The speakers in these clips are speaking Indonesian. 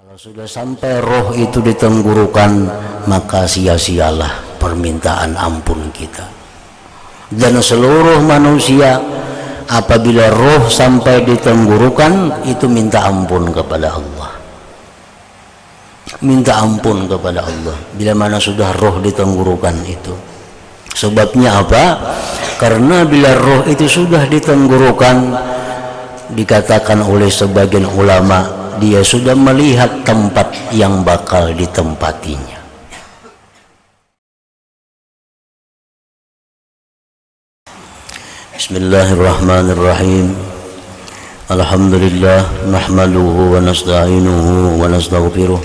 Kalau sudah sampai roh itu di tenggorokan, maka sia-sialah permintaan ampun kita. Dan seluruh manusia apabila roh sampai di tenggorokan itu minta ampun kepada Allah. Minta ampun kepada Allah bila mana sudah roh di tenggorokan itu. Sebabnya apa? Karena bila roh itu sudah di tenggorokan, dikatakan oleh sebagian ulama, dia sudah melihat tempat yang bakal ditempatinya. Bismillahirrahmanirrahim. Alhamdulillah nahmaduhu wa nasta'inuhu wa nastaghfiruh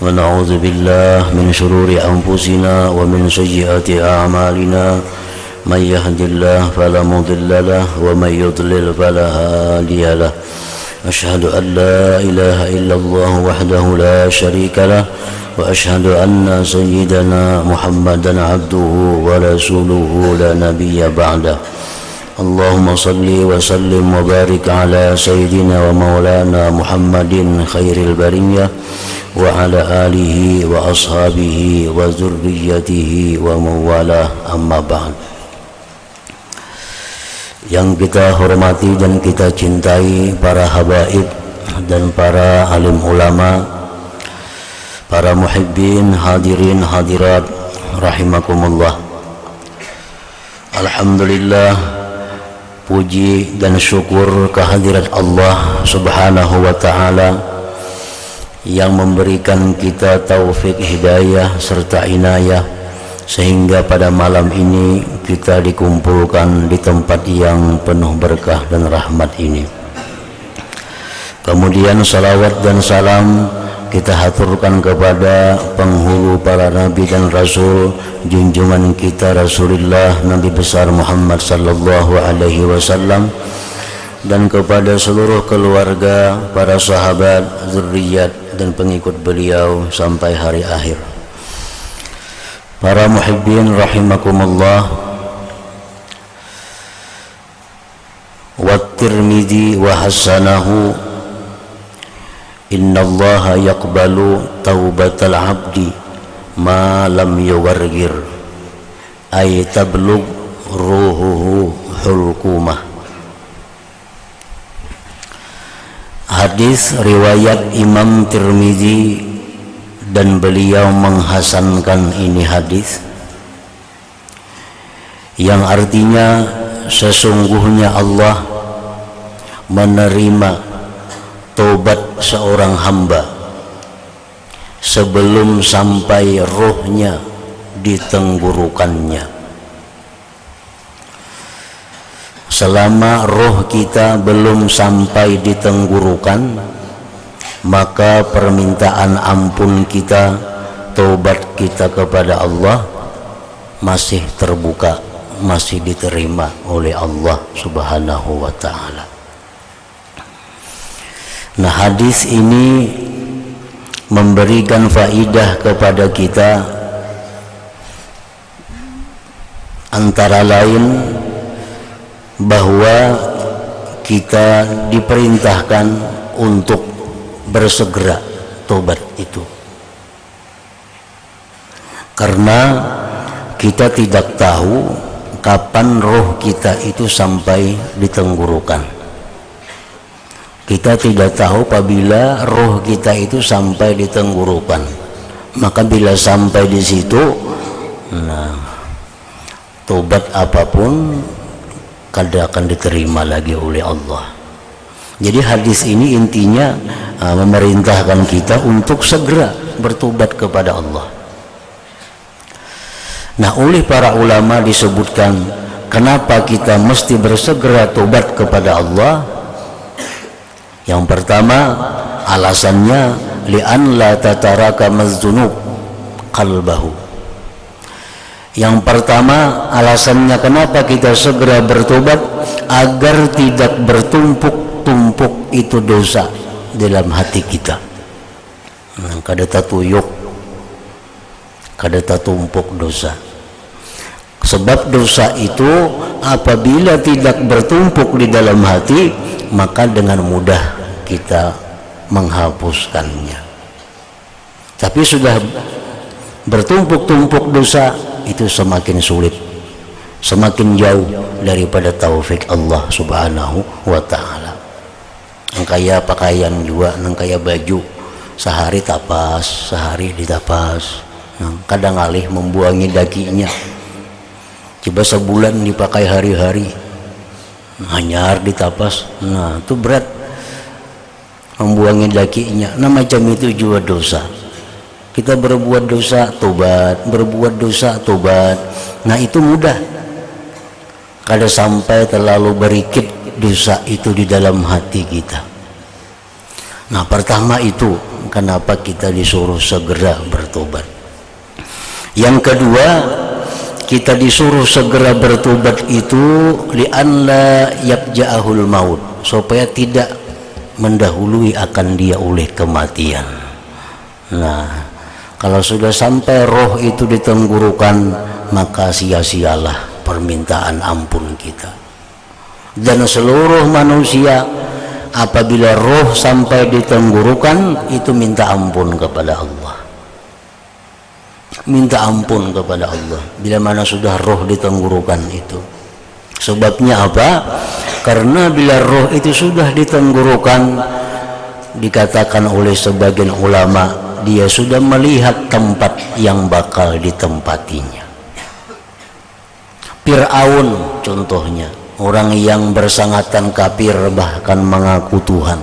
wa na'udzu billahi min shururi anfusina wa min sayyiati a'malina. May yahdihillahu fala mudilla lahu wa may yudlil fala hadiya lahu. أشهد أن لا إله إلا الله وحده لا شريك له وأشهد أن سيدنا محمدا عبده ورسوله لا نبي بعده اللهم صل وسلم وبارك على سيدنا ومولانا محمد خير البرية وعلى آله وأصحابه وذريته ومن والاه أما بعد. Yang kita hormati dan kita cintai para habaib dan para alim ulama, para muhibbin, hadirin hadirat rahimakumullah. Alhamdulillah, puji dan syukur kehadirat Allah subhanahu wa ta'ala yang memberikan kita taufik hidayah serta inayah sehingga pada malam ini kita dikumpulkan di tempat yang penuh berkah dan rahmat ini. Kemudian salawat dan salam kita haturkan kepada penghulu para nabi dan rasul, junjungan kita Rasulullah Nabi besar Muhammad sallallahu alaihi wasallam, dan kepada seluruh keluarga, para sahabat, zuriat dan pengikut beliau sampai hari akhir. Para muhibbin rahimakumullah, wa Tirmidzi wa hasanahu innallaha yaqbalu taubatal abdi ma lam yuwargir ay tablugh ruhuhu hulqumah. Hadis riwayat Imam Tirmidzi dan beliau menghasankan ini hadis yang artinya sesungguhnya Allah menerima taubat seorang hamba sebelum sampai rohnya di tenggorokannya. Selama roh kita belum sampai di tenggorokan, maka permintaan ampun kita, taubat kita kepada Allah masih terbuka, masih diterima oleh Allah subhanahu wa ta'ala. Nah, hadis ini memberikan faidah kepada kita, antara lain bahwa kita diperintahkan untuk bersegera tobat itu, karena kita tidak tahu kapan roh kita itu sampai di tenggorokan. Kita tidak tahu apabila roh kita itu sampai di tenggorokan, maka bila sampai di situ, nah, tobat apapun kada akan diterima lagi oleh Allah. Jadi hadis ini intinya memerintahkan kita untuk segera bertobat kepada Allah. Nah, oleh para ulama disebutkan kenapa kita mesti bersegera tobat kepada Allah. Yang pertama alasannya li'an la tataraka mazdunub qalbahu. Yang pertama alasannya kenapa kita segera bertobat, agar tidak bertumpuk itu dosa dalam hati kita. Kada tatuyuk, kada tatumpuk dosa. Sebab dosa itu apabila tidak bertumpuk di dalam hati, maka dengan mudah kita menghapuskannya. Tapi sudah bertumpuk-tumpuk dosa, itu semakin sulit, semakin jauh daripada taufik Allah subhanahu wa ta'ala. Yang kaya pakaian juga, yang kaya baju, sehari tapas, sehari ditapas, kadang alih membuangi dakinya, coba sebulan dipakai hari-hari, hanyar ditapas. Nah itu berat, membuangi dakinya. Nah macam itu juga dosa. Kita berbuat dosa tobat, berbuat dosa tobat. Nah itu mudah. Kada sampai terlalu berikit dosa itu di dalam hati kita. Nah pertama itu kenapa kita disuruh segera bertobat. Yang kedua, kita disuruh segera bertobat itu li'anla yabja'ahul maut, supaya tidak mendahului akan dia oleh kematian. Nah kalau sudah sampai roh itu ditenggorokan, maka sia-sialah permintaan ampun kita. Dan seluruh manusia apabila roh sampai ditenggorokan itu minta ampun kepada Allah, minta ampun kepada Allah bila mana sudah roh ditenggorokan itu. Sebabnya apa? Karena bila roh itu sudah ditenggorokan, dikatakan oleh sebagian ulama, dia sudah melihat tempat yang bakal ditempatinya. Fir'aun contohnya, orang yang bersangatan kafir bahkan mengaku Tuhan.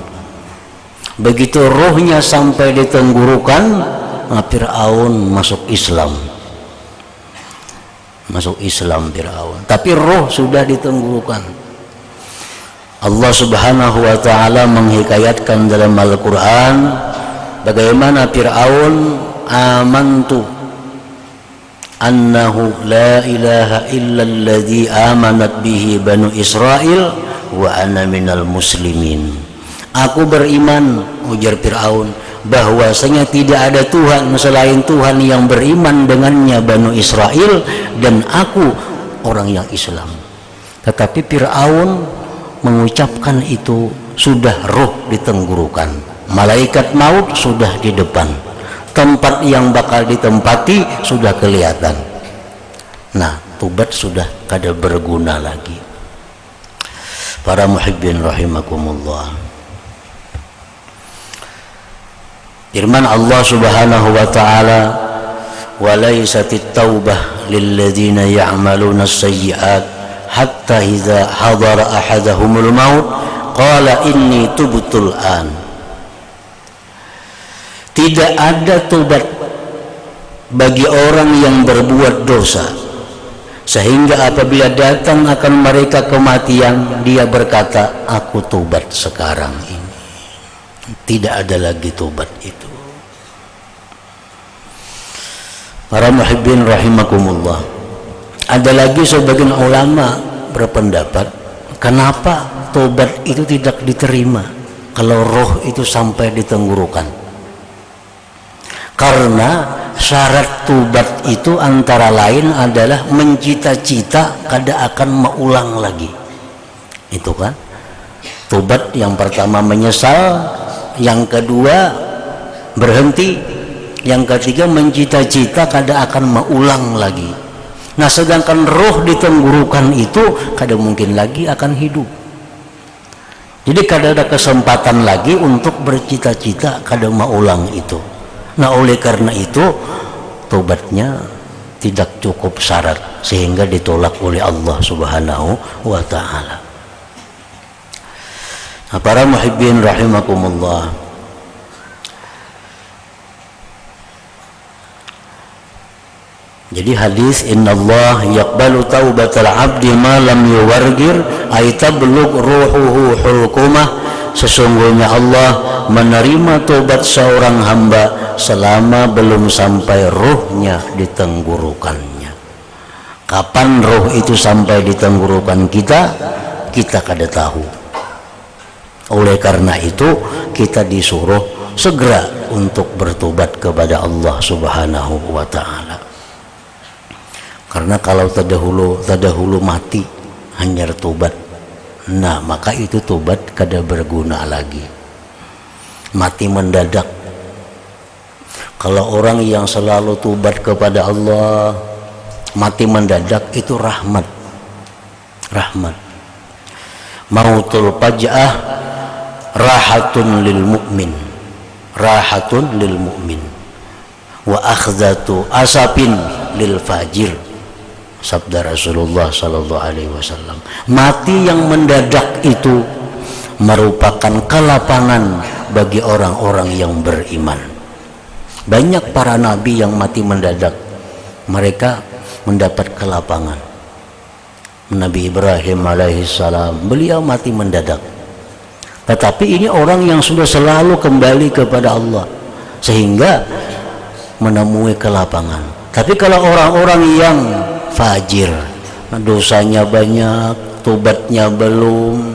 Begitu rohnya sampai ditenggorokan, Fir'aun masuk Islam, masuk Islam Fir'aun, tapi roh sudah ditenggorokan. Allah subhanahu wa ta'ala menghikayatkan dalam Al-Quran bagaimana Fir'aun, amantu annahu la ilaha illalladzi amanat bihi banu Israel wa ana minal muslimin. Aku beriman, ujar Fir'aun, bahwasanya tidak ada Tuhan selain Tuhan yang beriman dengannya Banu Israel, dan aku orang yang Islam. Tetapi Fir'aun mengucapkan itu sudah roh ditenggorokan, malaikat maut sudah di depan, tempat yang bakal ditempati sudah kelihatan. Nah tobat sudah kada berguna lagi. Para muhibbin rahimakumullah, firman Allah subhanahu wa ta'ala, walaisatit taubah lilladzina ya'maluna as-sayyi'at hatta idza hadara ahadahumul maut qala inni tubtul an. Tidak ada tobat bagi orang yang berbuat dosa sehingga apabila datang akan mereka kematian, dia berkata, aku tobat sekarang ini. Tidak ada lagi tobat itu. Para muhibbin rahimakumullah, ada lagi sebagian ulama berpendapat, kenapa tobat itu tidak diterima kalau roh itu sampai ditenggorokan? Karena syarat tobat itu antara lain adalah mencita-cita kada akan mengulang lagi. Itu kan tobat, yang pertama menyesal, yang kedua berhenti, yang ketiga mencita-cita kada akan mengulang lagi. Nah sedangkan roh ditenggorokan itu kada mungkin lagi akan hidup, jadi kada ada kesempatan lagi untuk bercita-cita kada mengulang itu. Nah oleh karena itu tobatnya tidak cukup syarat sehingga ditolak oleh Allah subhanahu wa ta'ala. Nah, para muhibbin rahimakumullah, jadi hadis innallah yaqbalu taubatal abdi ma lam yuwargir ay tablugh ruhuhu hulqumah, sesungguhnya Allah menerima tobat seorang hamba selama belum sampai ruhnya ditenggorokannya. Kapan ruh itu sampai ditenggorokan kita kada tahu. Oleh karena itu kita disuruh segera untuk bertobat kepada Allah subhanahu wa ta'ala. Karena kalau terdahulu mati hanya tobat, nah maka itu tobat kada berguna lagi. Mati mendadak. Kalau orang yang selalu tobat kepada Allah mati mendadak itu rahmat. Mautul faj'ah rahatun lil mu'min, wa akhdatu asapin lil fajir, sabda Rasulullah sallallahu alaihi wasallam. Mati yang mendadak itu merupakan kelapangan bagi orang-orang yang beriman. Banyak para nabi yang mati mendadak, mereka mendapat kelapangan. Nabi Ibrahim alaihissalam, beliau mati mendadak. Tetapi ini orang yang sudah selalu kembali kepada Allah sehingga menemui kelapangan. Tapi kalau orang-orang yang fajir, dosanya banyak, tobatnya belum,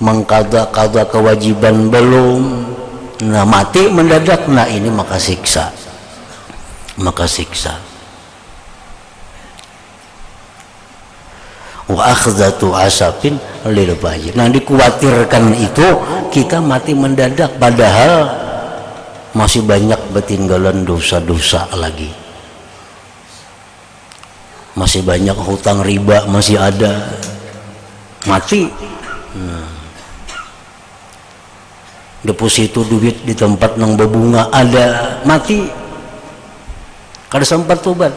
mengqadha kewajiban belum, nah mati mendadak, nah ini maka siksa. Wa akhdatu asapin lil fajir. Nah dikhawatirkan itu kita mati mendadak padahal masih banyak ketinggalan dosa-dosa lagi, masih banyak hutang riba masih ada, mati. Nah, deposito duit di tempat nang berbunga ada, mati kada sempat tobat.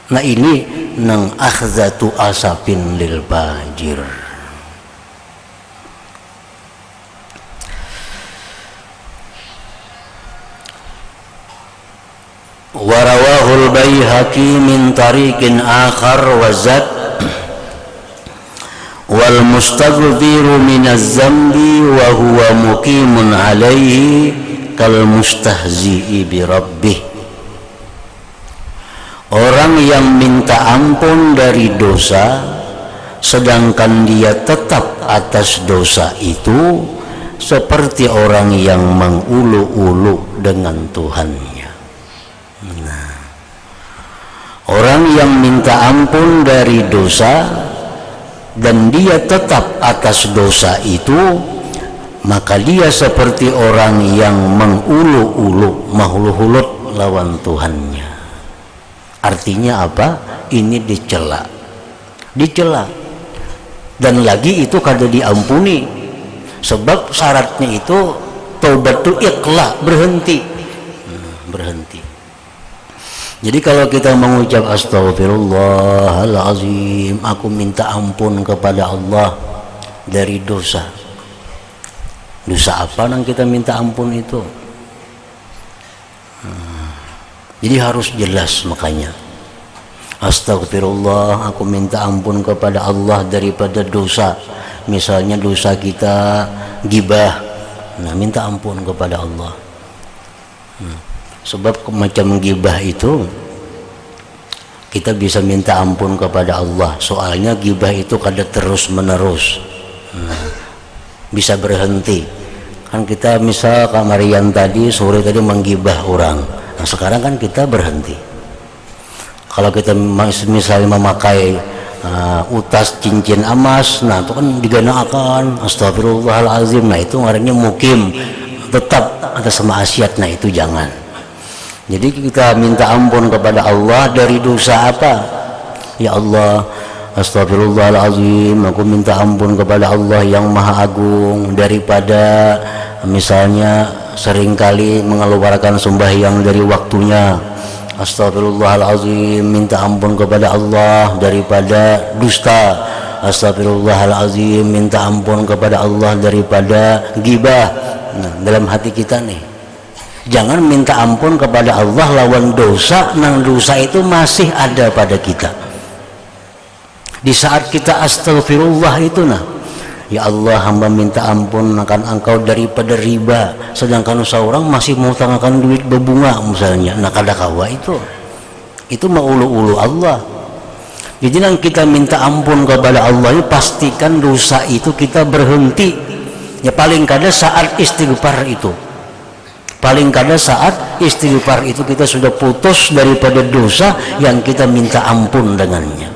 Nah ini nang akhzatu asapin lil fajir. Warawahul Baihaqi min tariqin akhar wa zad wal mustaghfiru minaz zambi wa huwa muqimun alaihi kal mustahzi'i bi rabbih. Orang yang minta ampun dari dosa sedangkan dia tetap atas dosa itu seperti orang yang mengulu-ulu dengan Tuhannya. Nah, orang yang minta ampun dari dosa dan dia tetap atas dosa itu, maka dia seperti orang yang mengulu-ulu, mahulu-hulut lawan Tuhannya. Artinya apa? Ini dicela, dan lagi itu kada diampuni, sebab syaratnya itu taubat itu ikhlas, berhenti. Jadi kalau kita mengucap astagfirullahalazim, aku minta ampun kepada Allah dari dosa apa yang kita minta ampun itu? Jadi harus jelas, makanya astagfirullah, aku minta ampun kepada Allah daripada dosa. Misalnya dosa kita gibah, nah minta ampun kepada Allah. Sebab macam gibah itu kita bisa minta ampun kepada Allah, soalnya gibah itu kada terus menerus, bisa berhenti. Kan kita misal kamarian tadi sore tadi menggibah orang, nah sekarang kan kita berhenti. Kalau kita misalnya memakai utas cincin emas, nah itu kan diganakan astagfirullahalazim, nah itu ngarannya mukim, tetap atas maksiat, nah itu jangan. Jadi kita minta ampun kepada Allah dari dosa apa? Ya Allah, astagfirullahalazim, aku minta ampun kepada Allah yang Maha Agung daripada misalnya seringkali mengeluarkan sembahyang dari waktunya. Astagfirullahalazim, minta ampun kepada Allah daripada dusta. Astagfirullahalazim, minta ampun kepada Allah daripada ghibah. Nah, dalam hati kita nih, jangan minta ampun kepada Allah lawan dosa, nang dosa itu masih ada pada kita. Di saat kita astagfirullah itu, nah, ya Allah, hamba minta ampun akan engkau daripada riba, sedangkan seorang masih mau tangakan duit berbunga misalnya, nah kada kawa itu maulu-ulu Allah. Jadi nang kita minta ampun kepada Allah, pastikan dosa itu kita berhenti. Ya paling kada saat istighfar itu, paling kada saat istighfar itu kita sudah putus daripada dosa yang kita minta ampun dengannya.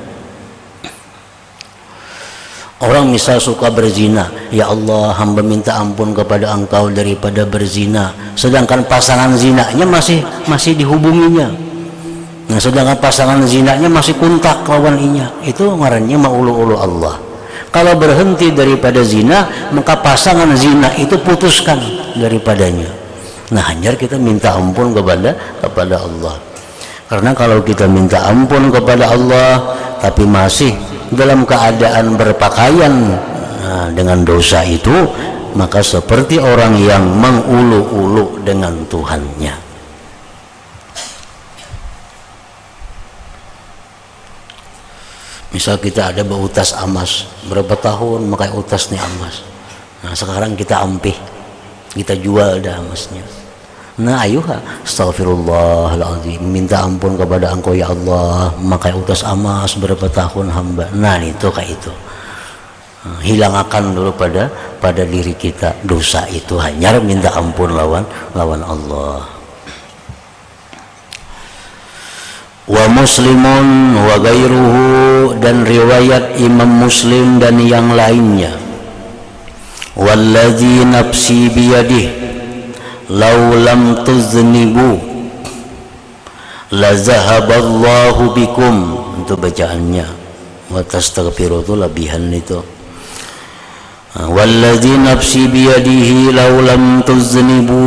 Orang misal suka berzina, ya Allah hamba minta ampun kepada engkau daripada berzina, sedangkan pasangan zinanya masih dihubunginya. Nah, sedangkan pasangan zinanya masih kontak lawan inya, itu ngarannya ma'ulu-ulu Allah. Kalau berhenti daripada zina, maka pasangan zina itu putuskan daripadanya. Nah, hanya kita minta ampun kepada Allah. Karena kalau kita minta ampun kepada Allah tapi masih dalam keadaan berpakaian dengan dosa itu, maka seperti orang yang mengulu-ulu dengan Tuhannya. Misal kita ada berutas emas berapa tahun, makai utas nih emas. Nah, sekarang kita ampih, kita jual dah emasnya. Nah, ayuha astaghfirullahaladzim, minta ampun kepada engkau ya Allah, makai utas emas berapa tahun hamba. Nah, itu kayak itu. Hilangkan dulu pada diri kita dosa itu, hanya minta ampun lawan Allah. Wa muslimun wa gairuhu, dan riwayat Imam Muslim dan yang lainnya, walladzi nafsi biyadihi law lam tuznibu la zahaballahu bikum, itu bacaannya. Wa tastaghfiru, itu lebihan itu. Walladzi nafsi biyadihi law lam tuznibu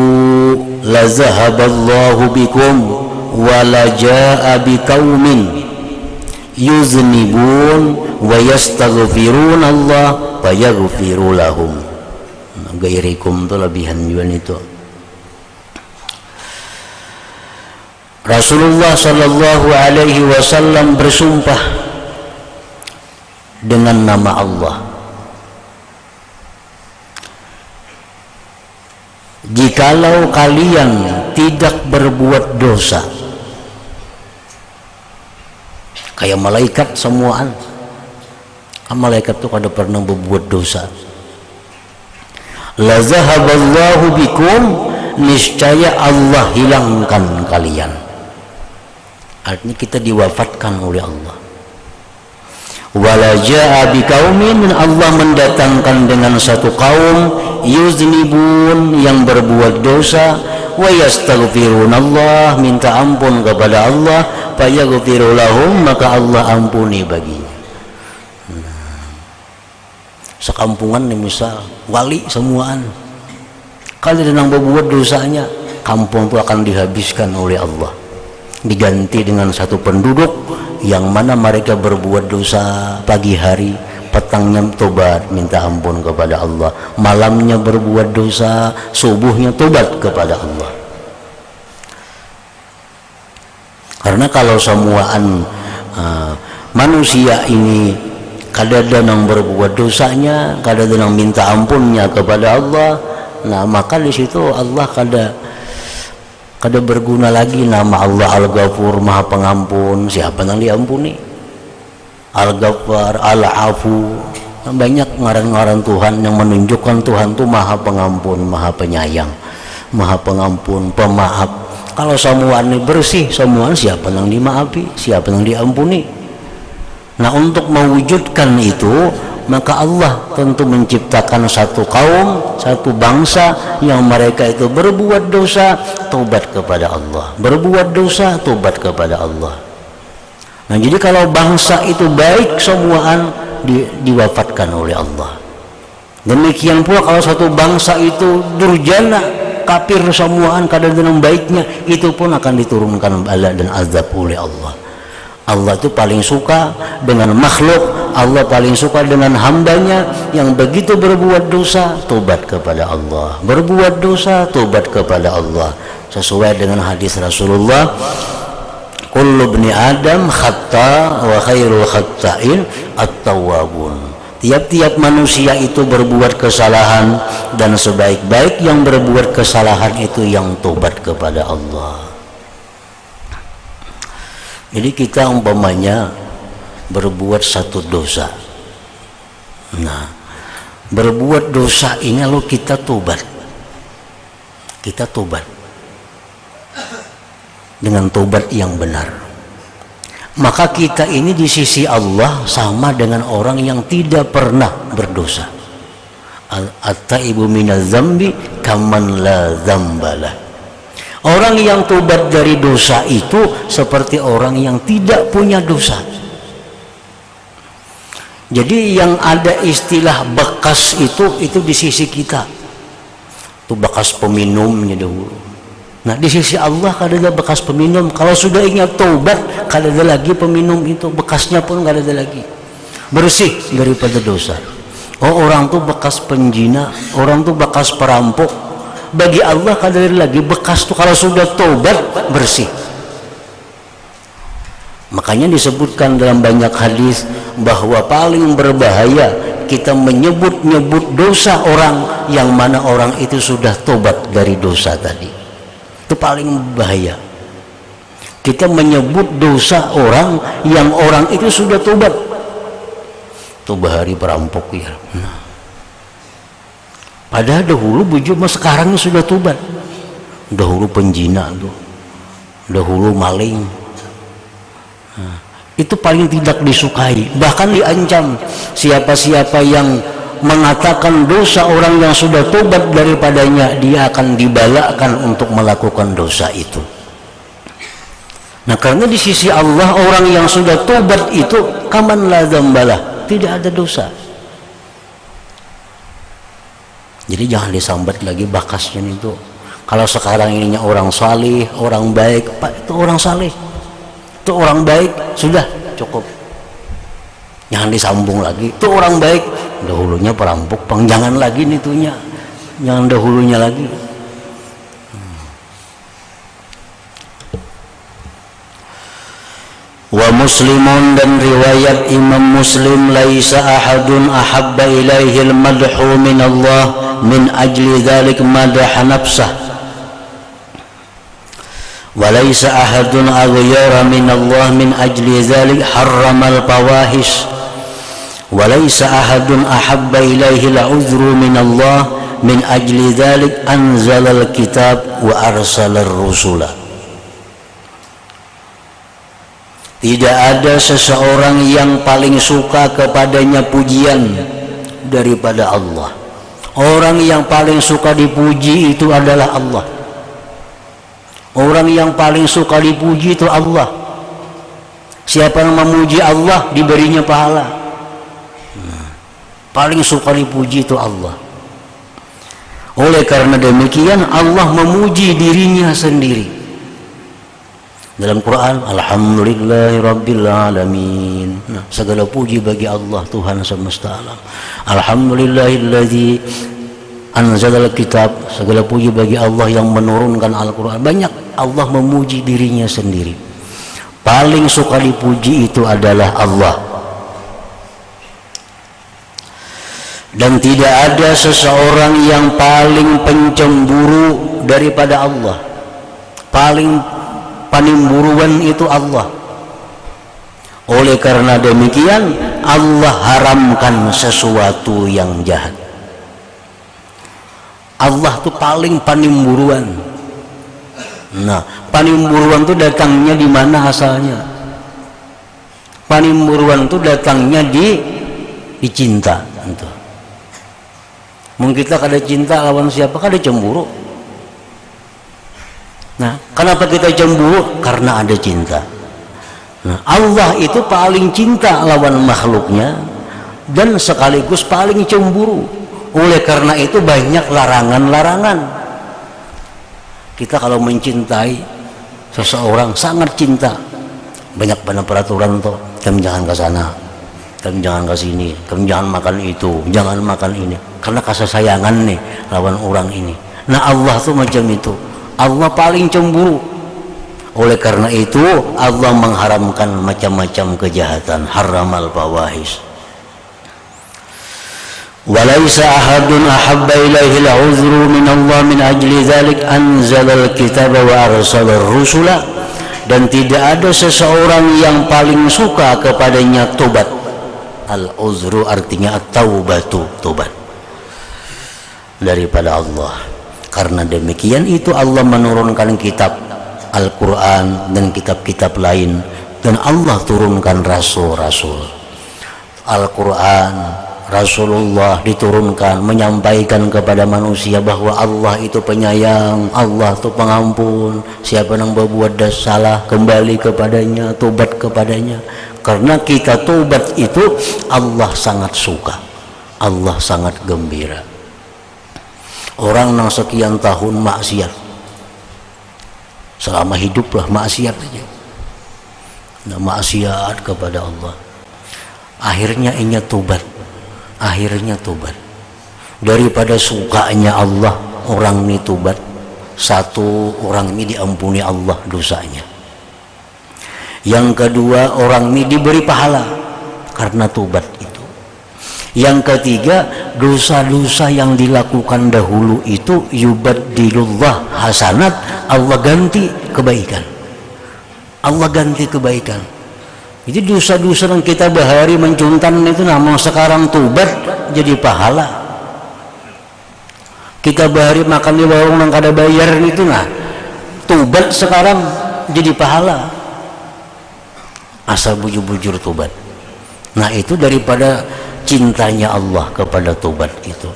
la zahaballahu bikum wala jaa biqaumin yuznibun wa yastaghfirun Allah fa yaghfiru lahum. Gairikum itu lebihan juga itu. Rasulullah sallallahu alaihi wasallam bersumpah dengan nama Allah, jikalau kalian tidak berbuat dosa, kayak malaikat semuaan, kan malaikat tuh kada pernah berbuat dosa, la zahaballahu bikum, niscaya Allah hilangkan kalian. Artinya kita diwafatkan oleh Allah. Wala jaa biqaumin, Allah mendatangkan dengan satu kaum yuznibun, yang berbuat dosa, wa yastaghfirun Allah, minta ampun kepada Allah, fa yaghfiru lahum, maka Allah ampuni baginya. Sekampungan nih misal wali semuaan, kalau sedang berbuat dosanya, kampung itu akan dihabiskan oleh Allah, diganti dengan satu penduduk yang mana mereka berbuat dosa pagi hari, petangnya tobat minta ampun kepada Allah, malamnya berbuat dosa, subuhnya tobat kepada Allah. Karena kalau semuaan manusia ini kadang yang berbuat dosanya, kadang yang minta ampunnya kepada Allah, nah maka di situ Allah kada berguna lagi nama Allah Al-Ghafur, Maha Pengampun. Siapa yang diampuni? Al-Ghaffar, Al-Afu, banyak ngaran-ngaran Tuhan yang menunjukkan Tuhan itu Maha Pengampun, Maha Penyayang, Maha Pengampun, Pemaaf. Kalau semua ini bersih, semua siapa yang dimaafi, siapa yang diampuni? Nah, untuk mewujudkan itu, maka Allah tentu menciptakan satu kaum, satu bangsa yang mereka itu berbuat dosa, tobat kepada Allah, berbuat dosa, tobat kepada Allah. Nah, jadi kalau bangsa itu baik, semuaan diwafatkan oleh Allah. Demikian pula kalau satu bangsa itu durjana, kafir semuaan, kadang dengan baiknya, itu pun akan diturunkan bala dan azab oleh Allah. Allah itu paling suka dengan makhluk, Allah paling suka dengan hambanya yang begitu berbuat dosa, tobat kepada Allah, berbuat dosa, tobat kepada Allah, sesuai dengan hadis Rasulullah, kullu ibni Adam khata wa khairul khata'in at-tawwabun. Tiap-tiap manusia itu berbuat kesalahan, dan sebaik-baik yang berbuat kesalahan itu yang tobat kepada Allah. Jadi kita umpamanya berbuat satu dosa, nah berbuat dosa ini lalu kita tobat dengan tobat yang benar. maka kita ini di sisi Allah sama dengan orang yang tidak pernah berdosa. At-taibu minaz zambi kaman la dzambalah. Orang yang tobat dari dosa itu seperti orang yang tidak punya dosa. Jadi yang ada istilah bekas itu di sisi kita. Itu bekas peminumnya dahulu. Nah di sisi Allah kada ada bekas peminum. Kalau sudah ingat tobat, kada ada lagi peminum itu, bekasnya pun kada ada lagi. Bersih daripada dosa. Oh orang tuh bekas penjina, orang tuh bekas perampok. Bagi Allah kada ada lagi bekas tuh, kalau sudah tobat bersih. Makanya disebutkan dalam banyak hadis bahwa paling berbahaya kita menyebut-nyebut dosa orang yang mana orang itu sudah tobat dari dosa tadi. Itu paling bahaya. Kita menyebut dosa orang yang orang itu sudah tobat. Itu bahari perampok ya. Nah. Padahal dahulu bujur mas sekarang sudah tobat. Dahulu penjina tuh. Dahulu maling. Nah, itu paling tidak disukai, bahkan diancam. Siapa-siapa yang mengatakan dosa orang yang sudah tobat daripadanya, dia akan dibalakkan untuk melakukan dosa itu. Nah karena di sisi Allah orang yang sudah tobat itu kaman la dzambalah, tidak ada dosa. Jadi jangan disambat lagi bakasnya itu. Kalau sekarang ininya orang salih, orang baik, Pak itu orang salih, itu orang baik, sudah cukup. Jangan disambung lagi. Itu orang baik, dahulunya perampok, jangan lagi nitunya, jangan dahulunya lagi. Wa Muslimun, dan riwayat Imam Muslim, laisa ahadun ahabba ilaihil madhu min Allah min ajli dzalik madaha nafsah wa laisa ahadun aghyara min Allah min ajli dzalik harramal fawahish wa laisa ahadun ahabba ilaihil uzru min Allah min ajli dzalik anzalal kitab wa arsalar rusula. Tidak ada seseorang yang paling suka kepadanya pujian daripada Allah. Orang yang paling suka dipuji itu adalah Allah. Orang yang paling suka dipuji itu Allah. Siapa yang memuji Allah diberinya pahala. Paling suka dipuji itu Allah. Oleh karena demikian Allah memuji dirinya sendiri. Dalam Quran, Alhamdulillahirabbil alamin. Nah, segala puji bagi Allah Tuhan semesta alam. Alhamdulillahilladzi anzalal kitab. Segala puji bagi Allah yang menurunkan Al-Quran. Banyak Allah memuji dirinya sendiri. Paling suka dipuji itu adalah Allah. Dan tidak ada seseorang yang paling pencemburu daripada Allah. Paling panimburuan itu Allah. Oleh karena demikian Allah haramkan sesuatu yang jahat. Allah itu paling panimburuan. Nah, panimburuan itu datangnya di mana asalnya? Panimburuan itu datangnya di cinta. Mungkin kita kada cinta lawan siapa, kada cemburu. Nah, kenapa kita cemburu? Karena ada cinta. Nah, Allah itu paling cinta lawan makhluknya dan sekaligus paling cemburu. Oleh karena itu banyak larangan-larangan. Kita kalau mencintai seseorang sangat cinta, banyak peraturan tuh. Kamu jangan ke sana, kamu jangan ke sini, kamu jangan makan itu, jangan makan ini. Karena kasih sayangan nih lawan orang ini. Nah, Allah tuh macam itu. Allah paling cemburu. Oleh karena itu Allah mengharamkan macam-macam kejahatan, haramal fawahish. Walaysa ahadun ahabba ilaihi al-uzru min Allah min ajli dzalik anzalal kitaba wa arsalar rusula. Dan tidak ada seseorang yang paling suka kepadanya tobat. Al-uzru artinya at-taubatu, tobat daripada Allah. Karena demikian itu Allah menurunkan kitab Al-Quran dan kitab-kitab lain dan Allah turunkan rasul-rasul. Al-Quran, Rasulullah diturunkan menyampaikan kepada manusia bahwa Allah itu penyayang, Allah itu pengampun. Siapa yang berbuat salah kembali kepadanya, tobat kepadanya. Karena kita tobat itu Allah sangat suka, Allah sangat gembira. Orang yang sekian tahun maksiat, selama hiduplah maksiat aja, nah, maksiat kepada Allah, akhirnya ingin tobat, akhirnya tobat. Daripada sukanya Allah orang ini tobat, satu, orang ini diampuni Allah dosanya. Yang kedua, orang ini diberi pahala karena tobat itu. Yang ketiga, dosa-dosa yang dilakukan dahulu itu yubaddilullah hasanat, Allah ganti kebaikan, Allah ganti kebaikan. Jadi dosa-dosa yang kita bahari mencuntan itu namun sekarang tobat jadi pahala. Kita bahari makan di warung yang kada bayar itu, nah tobat sekarang jadi pahala asal bujur-bujur tobat. Nah itu daripada cintanya Allah kepada tobat itu,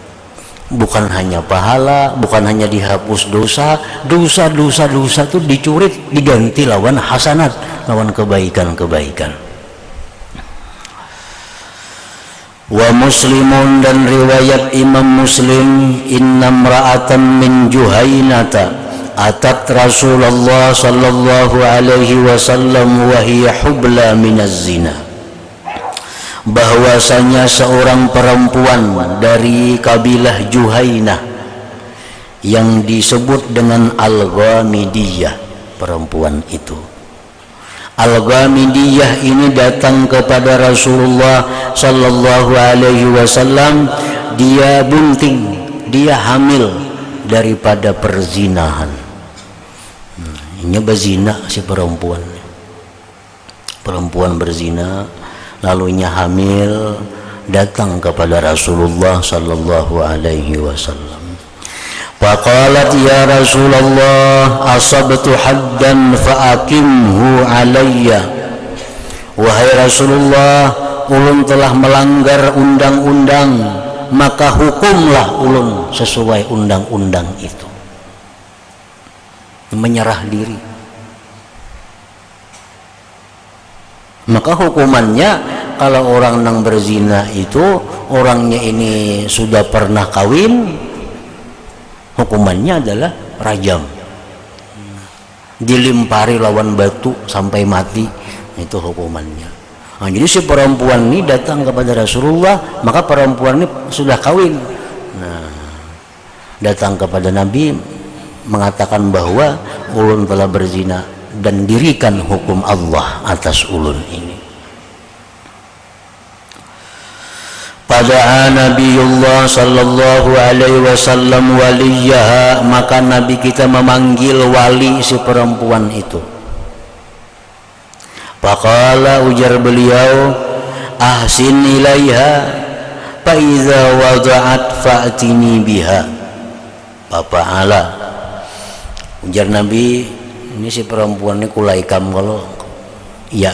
bukan hanya pahala, bukan hanya dihapus dosa, dosa-dosa itu dicurit diganti lawan hasanat, lawan kebaikan-kebaikan. Wa Muslimun, dan riwayat Imam Muslim, inna mra'atan min Juhainata atat Rasulullah sallallahu alaihi wasallam wa hiya hubla minaz zina, bahwasanya seorang perempuan dari kabilah Juhainah yang disebut dengan Al-Ghamidiyah, perempuan itu Al-Ghamidiyah ini datang kepada Rasulullah sallallahu alaihi wasallam, dia bunting, dia hamil daripada perzinahan. Ini berzina si perempuan berzina, lalunya hamil, datang kepada Rasulullah sallallahu alaihi wasallam. Faqalat ya Rasulullah asabtu haddan faaqimhu alayya. Wahai Rasulullah, ulun telah melanggar undang-undang, maka hukumlah ulun sesuai undang-undang itu. Menyerah diri, maka hukumannya kalau orang yang berzina itu orangnya ini sudah pernah kawin, hukumannya adalah rajam, dilimpari lawan batu sampai mati, itu hukumannya. Nah, jadi si perempuan ini datang kepada Rasulullah, maka perempuan ini sudah kawin. Nah, datang kepada Nabi mengatakan bahwa ulun telah berzina dan dirikan hukum Allah atas ulun ini. Pada Nabiullah sallallahu alaihi wasallam waliyaha, maka Nabi kita memanggil wali si perempuan itu. Faqala, ujar beliau, ahsin ilaiha fa iza wada'at fa'tini biha. Fa'ala, ujar Nabi, ini si perempuan ini kulaikam kalau ya.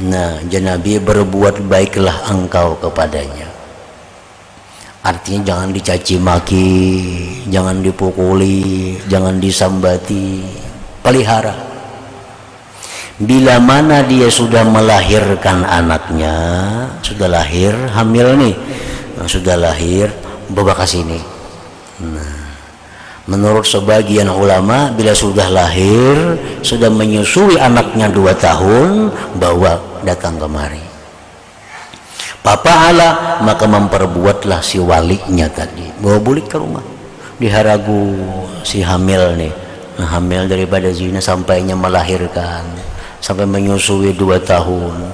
Nah, Nabi berbuat baiklah engkau kepadanya. Artinya jangan dicaci maki, jangan dipukuli, jangan disambati, pelihara. Bila mana dia sudah melahirkan anaknya, sudah lahir, hamil nih, sudah lahir, bawa ke sini. Nah, menurut sebagian ulama, bila sudah lahir, sudah menyusui anaknya 2 tahun, bawa datang kemari. Papa ala, maka memperbuatlah si walinya tadi, bawa bulik ke rumah, diharagu si hamil nih, nah, hamil daripada zina sampainya melahirkan, sampai menyusui 2 tahun,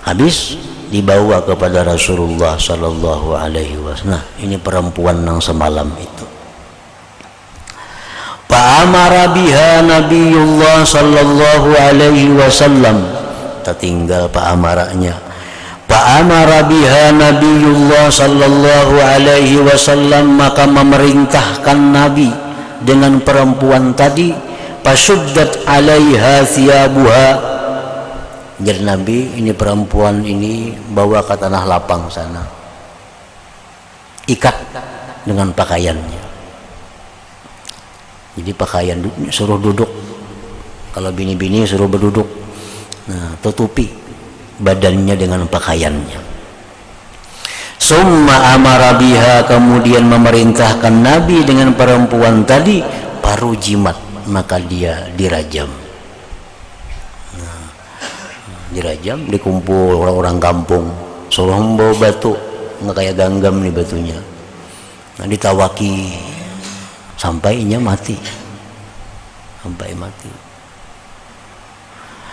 habis dibawa kepada Rasulullah sallallahu alaihi wasallam. Nah, ini perempuan yang semalam itu. Fa'amara biha Nabiullah sallallahu alaihi wasallam, tertinggal pa'amaranya. Fa'amara biha Nabiullah sallallahu alaihi wasallam, maka memerintahkan Nabi dengan perempuan tadi. Fasuddat alaiha thiyabuha, Jadi Nabi, ini perempuan ini bawa ke tanah lapang sana, ikat dengan pakaiannya. Jadi pakaian suruh duduk, kalau bini-bini suruh berduduk. Nah, tutupi badannya dengan pakaiannya. Summa amara biha, kemudian memerintahkan Nabi dengan perempuan tadi, paru jimat, maka dia dirajam. Dirajam, dikumpul orang-orang kampung, suruh membawa batu, nggak kayak ganggam nih batunya. Nah, ditawaki sampai inya mati, sampai mati.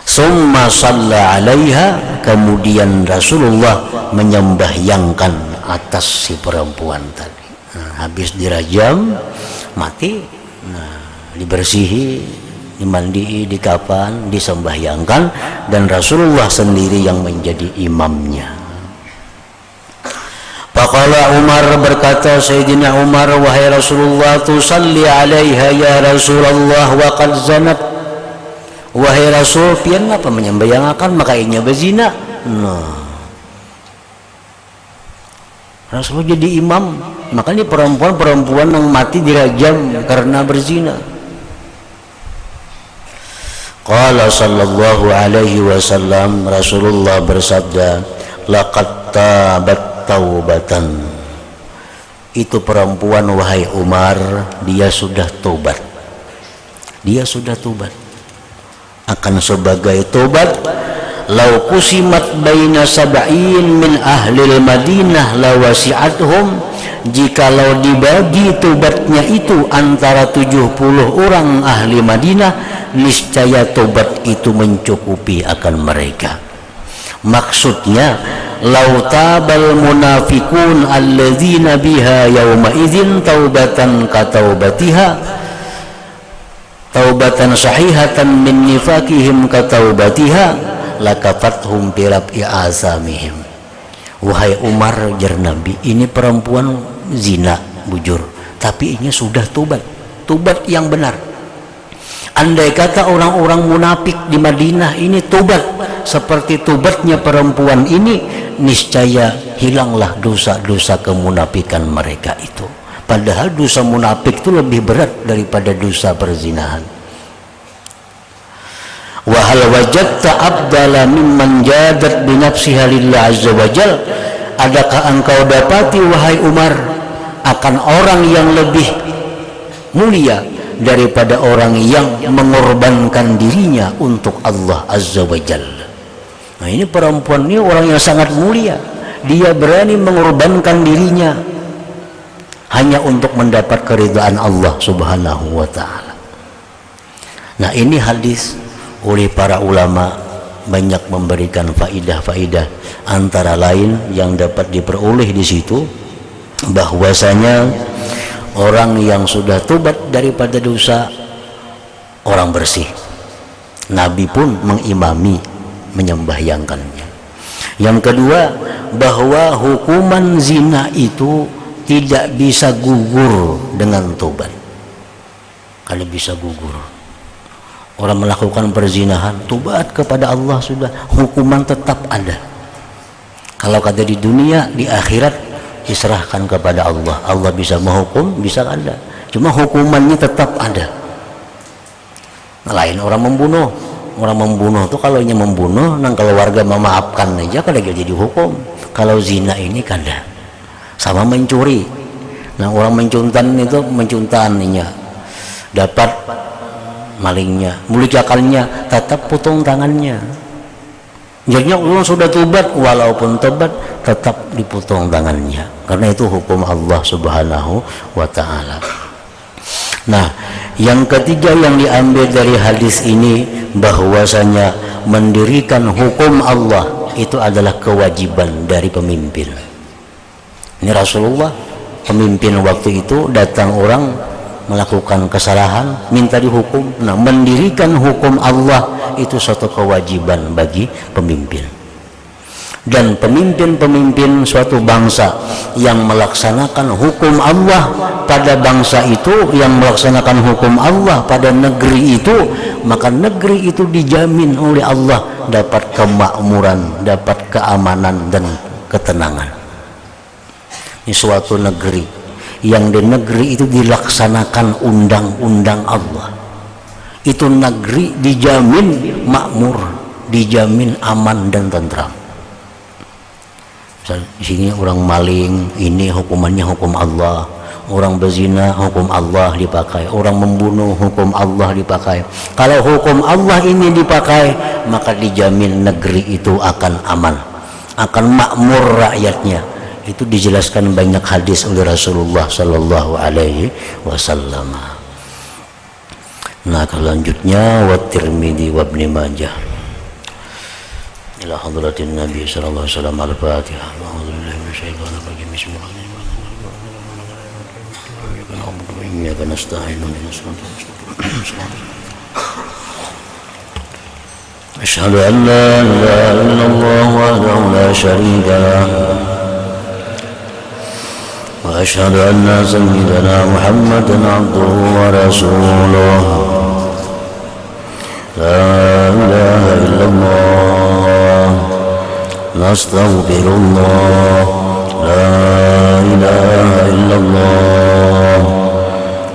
Summa shalla alaiha, kemudian Rasulullah menyembahyangkan atas si perempuan tadi. Nah, habis dirajam, mati, nah, dibersihi, dimandii, dikafan, disembahyangkan, dan Rasulullah sendiri yang menjadi imamnya. Faqala Umar, berkata Sayyidina Umar, wahai Rasulullah, tusalli alaiha ya Rasulullah wa qad zanat. Wahai Rasul, pian apa menyembahyangkan maka inya berzina. Nah, Rasulullah jadi imam, makanya perempuan yang mati dirajam karena berzina. Qala sallallahu alaihi wasallam, Rasulullah bersabda, laqad tabat taubatan. Itu perempuan, wahai Umar, dia sudah tobat. Dia sudah tobat. Akan sebagai tobat, lau kusimat baina sab'in min ahlil Madinah lawasi'athum, jikalau dibagi tobatnya itu antara 70 orang ahli Madinah, niscaya tobat itu mencukupi akan mereka. Maksudnya, lau tabal munafikun alladzina biha yawma idzin taubatan ka taubatiha, taubatan sahihatan min nifakihim ka taubatiha, lakafathum birab'i azamihim. Wahai Umar, jar Nabi, ini perempuan zina, bujur, tapi ini sudah tobat, tobat yang benar. Andai kata orang-orang munafik di Madinah ini tobat seperti tobatnya perempuan ini, niscaya hilanglah dosa-dosa kemunafikan mereka itu. Padahal dosa munafik itu lebih berat daripada dosa perzinahan. Wa hal wajadta abdala mimman jadat bi nafsiha lillah azza wajal, adakah engkau dapati wahai Umar akan orang yang lebih mulia daripada orang yang mengorbankan dirinya untuk Allah azza wajal. Nah, ini perempuan ini orang yang sangat mulia, dia berani mengorbankan dirinya hanya untuk mendapat keridhaan Allah subhanahu wa ta'ala. Nah, ini hadis oleh para ulama banyak memberikan faidah-faidah, antara lain yang dapat diperoleh di situ bahwasanya orang yang sudah tobat daripada dosa, orang bersih. Nabi pun mengimami, menyembahyangkannya. Yang kedua, bahwa hukuman zina itu tidak bisa gugur dengan tobat. Kalau bisa gugur, orang melakukan perzinahan, tobat kepada Allah sudah, hukuman tetap ada. Kalau kata di dunia, di akhirat diserahkan kepada Allah. Allah bisa menghukum, bisa ada, cuma hukumannya tetap ada. Nah, lain orang membunuh. Orang membunuh itu kalau hanya membunuh, nang keluarga memaafkan aja kada jadi hukum. Kalau zina ini kada. Sama mencuri. Nah, orang mencuntan itu mencuntannya dapat malingnya, mulut akalnya, tetap potong tangannya. Jadinya orang sudah tobat, walaupun tobat tetap dipotong tangannya, karena itu hukum Allah subhanahu wa ta'ala. Nah, yang ketiga yang diambil dari hadis ini, bahwasanya mendirikan hukum Allah itu adalah kewajiban dari pemimpin. Ini Rasulullah, pemimpin waktu itu, datang orang melakukan kesalahan, minta dihukum. Nah, mendirikan hukum Allah itu suatu kewajiban bagi pemimpin. Dan pemimpin-pemimpin suatu bangsa yang melaksanakan hukum Allah pada bangsa itu, yang melaksanakan hukum Allah pada negeri itu, maka negeri itu dijamin oleh Allah dapat kemakmuran, dapat keamanan dan ketenangan. Ini suatu negeri yang di negeri itu dilaksanakan undang-undang Allah. Itu negeri dijamin makmur, dijamin aman dan tentram. Di sini orang maling, ini hukumannya hukum Allah. Orang berzina, hukum Allah dipakai. Orang membunuh, hukum Allah dipakai. Kalau hukum Allah ini dipakai, maka dijamin negeri itu akan aman, akan makmur rakyatnya. Itu dijelaskan banyak hadis oleh Rasulullah Sallallahu Alaihi Wasallam. Nah, selanjutnya wa Tirmidzi wa Ibnu Majah ila hadratin Nabi sallallahu alaihi wasallam al-Fatihah. A'udzubillahi minasyaitonir rajim. Bismillahirrahmanirrahim. Iyyaka nasta'in ihdinas siratal mustaqim. Asyhadu an la ilaha illallah wahdahu la syarika lah wa asyhadu anna sayyidana Muhammadan abduhu wa rasuluh. La ilaha illallah nastaghfirullah. La ilaha illallah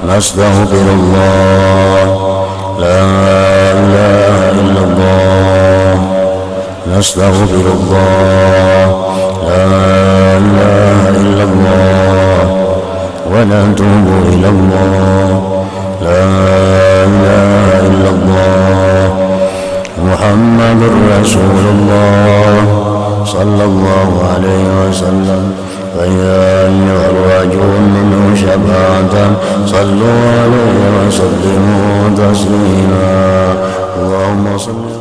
nastaghfirullah. La ilaha illallah nastaghfirullah. La ilaha illallah wa natubu ilallah. La ilaha illallah Muhammadur Rasulullah sallallahu alaihi wasallam. فيا أيها الرجل منه شفاعة صلوا عليه وسلموا تسليما. اللهم صل